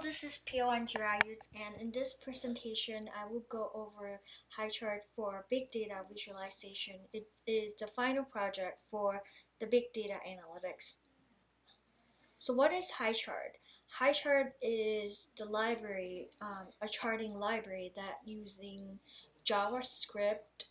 this is Pio Anjirayut, and in this presentation, I will go over HighChart for big data visualization. It is the final project for the big data analytics. So what is HighChart? HighChart is the library, a charting library that using JavaScript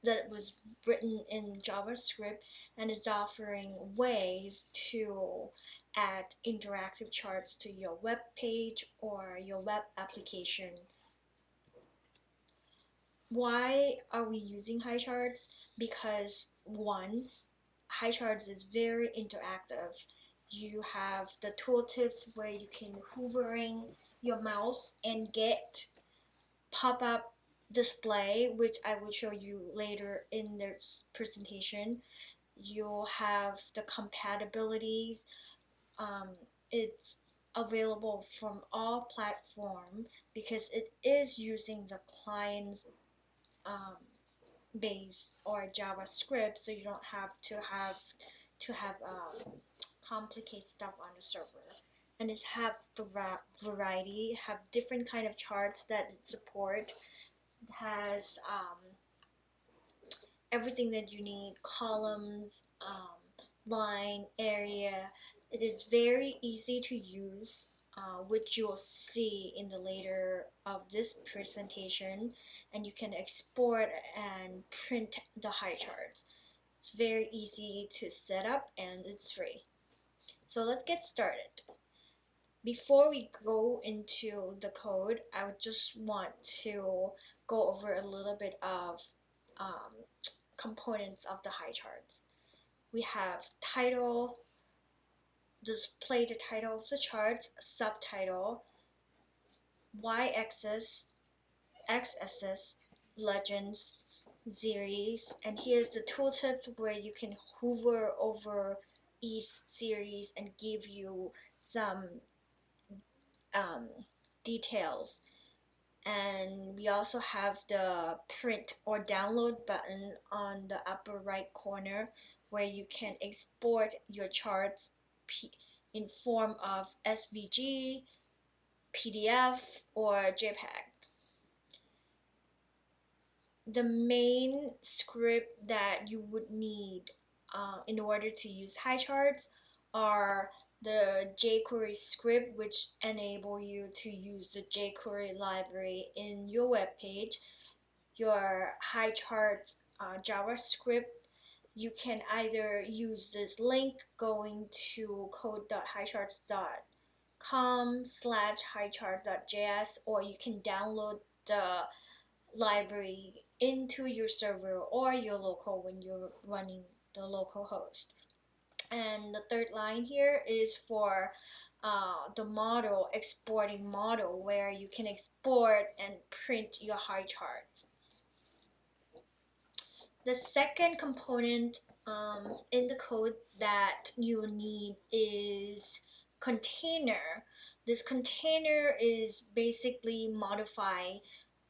that was written in JavaScript and is offering ways to add interactive charts to your web page or your web application. Why are we using HighCharts? Because one, HighCharts is very interactive. You have the tooltip where you can hovering your mouse and get pop-up display, which I will show you later in this presentation. You'll have the compatibilities. It's available from all platforms because it is using the client's base or JavaScript, so you don't have to have complicated stuff on the server. And it have the variety, have different kind of charts that it support. It has everything that you need, columns, line, area. It is very easy to use, which you'll see in the later of this presentation, and you can export and print the HighCharts. It's very easy to set up and it's free. So let's get started. Before we go into the code, I would just want to go over a little bit of components of the HighCharts. We have title, display the title of the charts, subtitle, y-axis, x-axis, legends, series, and here's the tooltip where you can hover over each series and give you some details. And we also have the print or download button on the upper right corner where you can export your charts in form of SVG, PDF, or JPEG. The main script that you would need in order to use HighCharts are the jQuery script, which enable you to use the jQuery library in your web page. Your HighCharts JavaScript, you can either use this link going to code.highcharts.com/highchart.js, or you can download the library into your server or your local when you're running the local host. And the third line here is for the model, exporting model, where you can export and print your HighCharts. The second component in the code that you need is container. This container is basically modify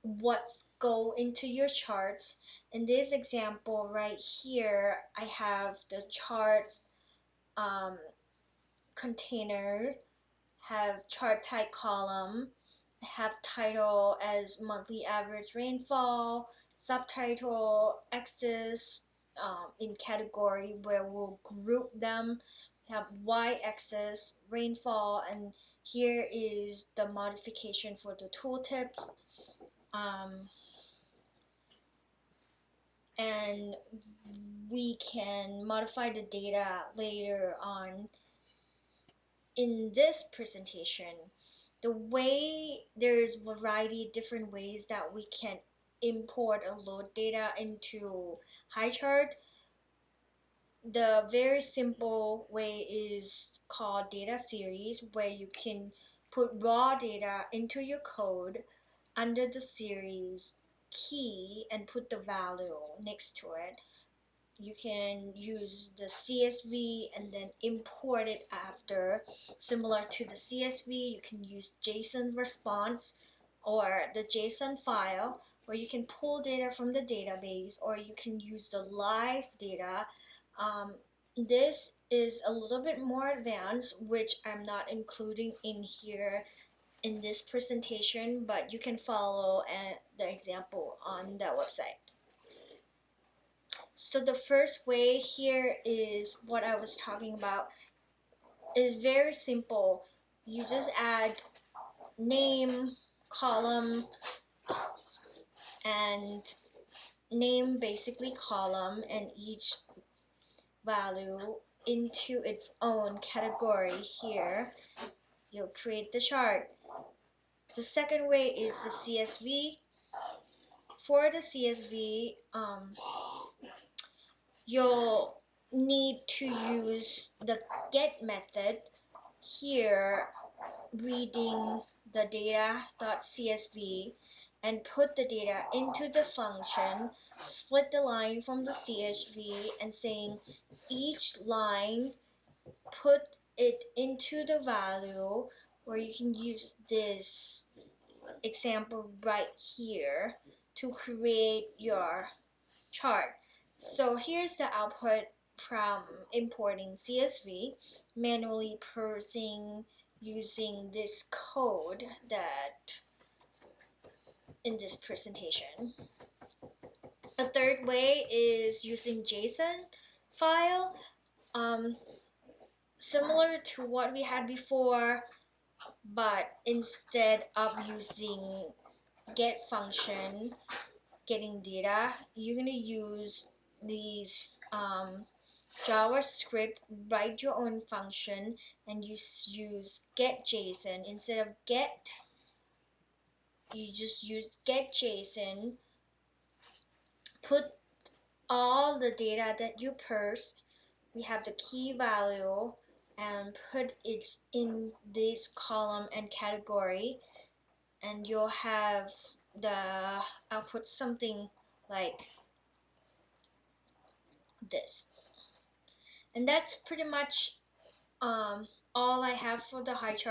what's go into your charts. In this example right here, I have the chart container, have chart type column, have title as monthly average rainfall, subtitle axis in category where we'll group them, have y-axis rainfall, and here is the modification for the tooltips. And we can modify the data later on in this presentation. The way there's variety of different ways that we can import or load data into HighChart. The very simple way is called data series, where you can put raw data into your code under the series key and put the value next to it. You can use the CSV and then import it after. Similar to the CSV, you can use JSON response or the JSON file, or you can pull data from the database, or you can use the live data. This is a little bit more advanced, which I'm not including in here in this presentation, but you can follow the example on the website. So the first way here is what I was talking about. It's very simple. You just add name, column, and name basically column, and each value into its own category here. You'll create the chart. The second way is the CSV. For the CSV, you'll need to use the get method here, reading the data.csv, and put the data into the function, split the line from the CSV, and saying each line put it into the value, or you can use this example right here to create your chart. So here's the output from importing CSV, manually parsing using this code that in this presentation. A third way is using JSON file, similar to what we had before, but instead of using get function, getting data, you're gonna use these JavaScript, write your own function, and use get JSON. Instead of get, you just use get JSON, put all the data that you parsed, we have the key value, and put it in this column and category, and you'll have the output something like this. And that's pretty much all I have for the HighCharts.